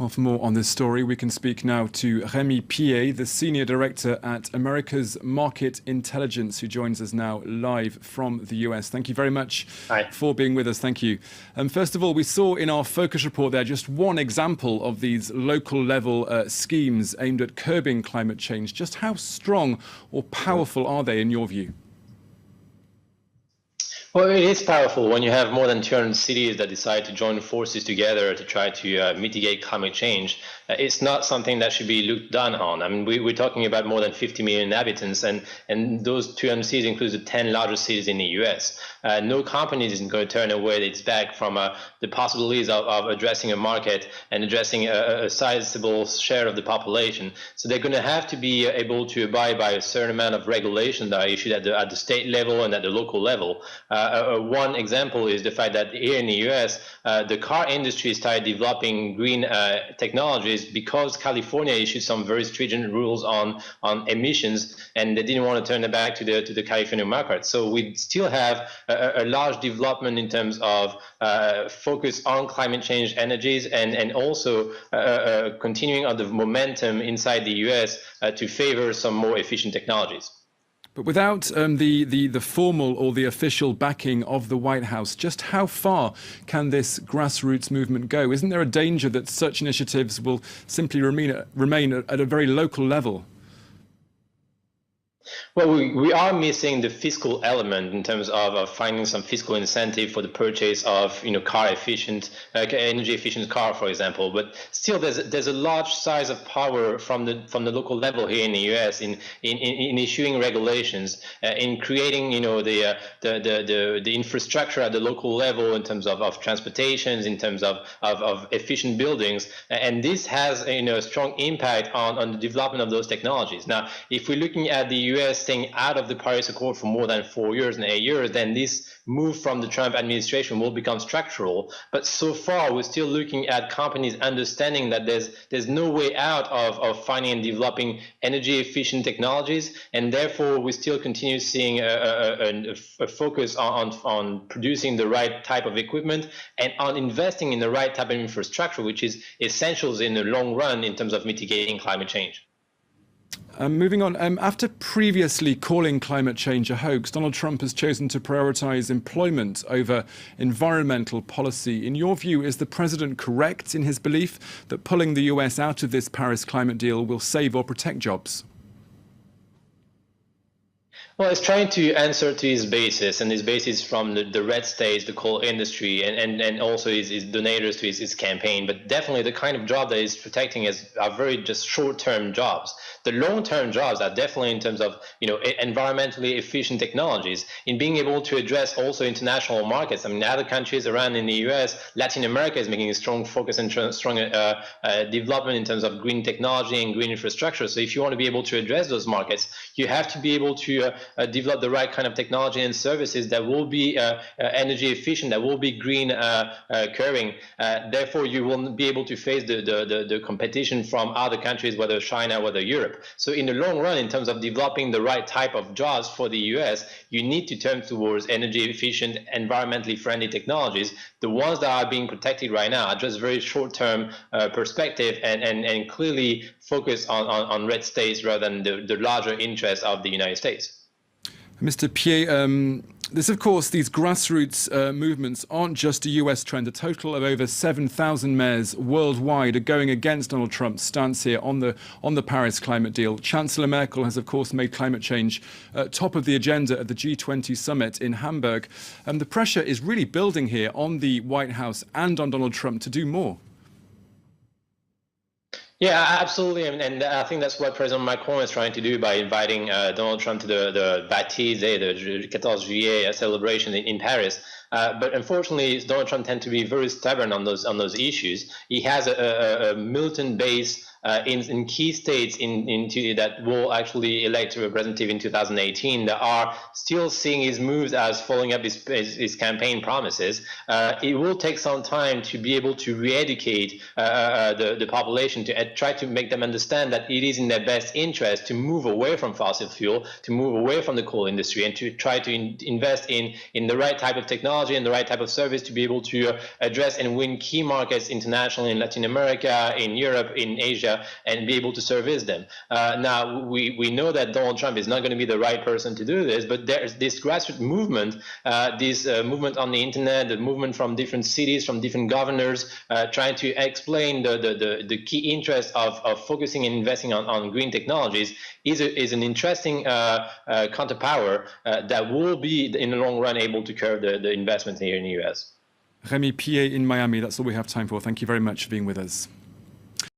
Well, for more on this story, we can speak now to Remi Piet, the Senior Director at America's Market Intelligence, who joins us now live from the US. Thank you very much for being with us. Thank you. First of all, we saw in our focus report there just one example of these local level schemes aimed at curbing climate change. Just how strong or powerful are they in your view? Well, it is powerful when you have more than 200 cities that decide to join forces together to try to mitigate climate change. It's not something that should be looked down on. I mean, we're talking about more than 50 million inhabitants, and those 200 cities include the 10 largest cities in the US. No company is going to turn away its back from the possibilities of addressing a market and addressing a sizable share of the population. So they're going to have to be able to abide by a certain amount of regulations that are issued at the state level and at the local level. One example is the fact that here in the US, the car industry started developing green technologies because California issued some very stringent rules on emissions, and they didn't want to turn it back to the California market. So we still have a large development in terms of focus on climate change energies and also continuing on the momentum inside the US to favor some more efficient technologies. But without the formal or the official backing of the White House, just how far can this grassroots movement go? Isn't there a danger that such initiatives will simply remain at a very local level? Well, we are missing the fiscal element in terms of finding some fiscal incentive for the purchase of energy efficient car, for example. But still, there's a large size of power from the local level here in the U.S. in issuing regulations, in creating the infrastructure at the local level in terms of transportations, in terms of efficient buildings, and this has a strong impact on the development of those technologies. Now, if we're looking at the U.S. staying out of the Paris Accord for more than 4 years and 8 years, then this move from the Trump administration will become structural. But so far, we're still looking at companies understanding that there's no way out of finding and developing energy efficient technologies, and therefore we still continue seeing a focus on producing the right type of equipment and on investing in the right type of infrastructure, which is essential in the long run in terms of mitigating climate change. Moving on, after previously calling climate change a hoax, Donald Trump has chosen to prioritize employment over environmental policy. In your view, is the president correct in his belief that pulling the US out of this Paris climate deal will save or protect jobs? Well, it's trying to answer to his basis, and his basis from the red states, the coal industry, and also his donors to his campaign. But definitely the kind of job that he's protecting are very just short-term jobs. The long-term jobs are definitely in terms of environmentally efficient technologies, in being able to address also international markets. I mean, other countries around in the US, Latin America is making a strong focus and strong development in terms of green technology and green infrastructure. So if you want to be able to address those markets, you have to be able to develop the right kind of technology and services that will be energy efficient, that will be green curbing. Therefore, you will be able to face the competition from other countries, whether China, whether Europe. So in the long run, in terms of developing the right type of jobs for the US, you need to turn towards energy efficient, environmentally friendly technologies. The ones that are being protected right now are just very short-term perspective and clearly focus on red states rather than the larger interests of the United States. Mr. Piet, these grassroots movements aren't just a US trend. A total of over 7,000 mayors worldwide are going against Donald Trump's stance here on the Paris climate deal. Chancellor Merkel has, of course, made climate change top of the agenda at the G20 summit in Hamburg. The pressure is really building here on the White House and on Donald Trump to do more. Yeah, absolutely, and I think that's what President Macron is trying to do by inviting Donald Trump to the Baptiste Day, the 14 Juillet celebration in Paris. But unfortunately, Donald Trump tends to be very stubborn on those issues. He has a militant base in key states that will actually elect a representative in 2018 that are still seeing his moves as following up his campaign promises. It will take some time to be able to re-educate the population, to try to make them understand that it is in their best interest to move away from fossil fuel, to move away from the coal industry, and to try to invest in the right type of technology and the right type of service to be able to address and win key markets internationally in Latin America, in Europe, in Asia, and be able to service them. Now, we know that Donald Trump is not going to be the right person to do this, but there's this grassroots movement, this movement on the internet, the movement from different cities, from different governors, trying to explain the key interest of focusing and investing on green technologies is an interesting counterpower that will be, in the long run, able to curb the investment here in the US. Remi Piet in Miami, that's all we have time for. Thank you very much for being with us.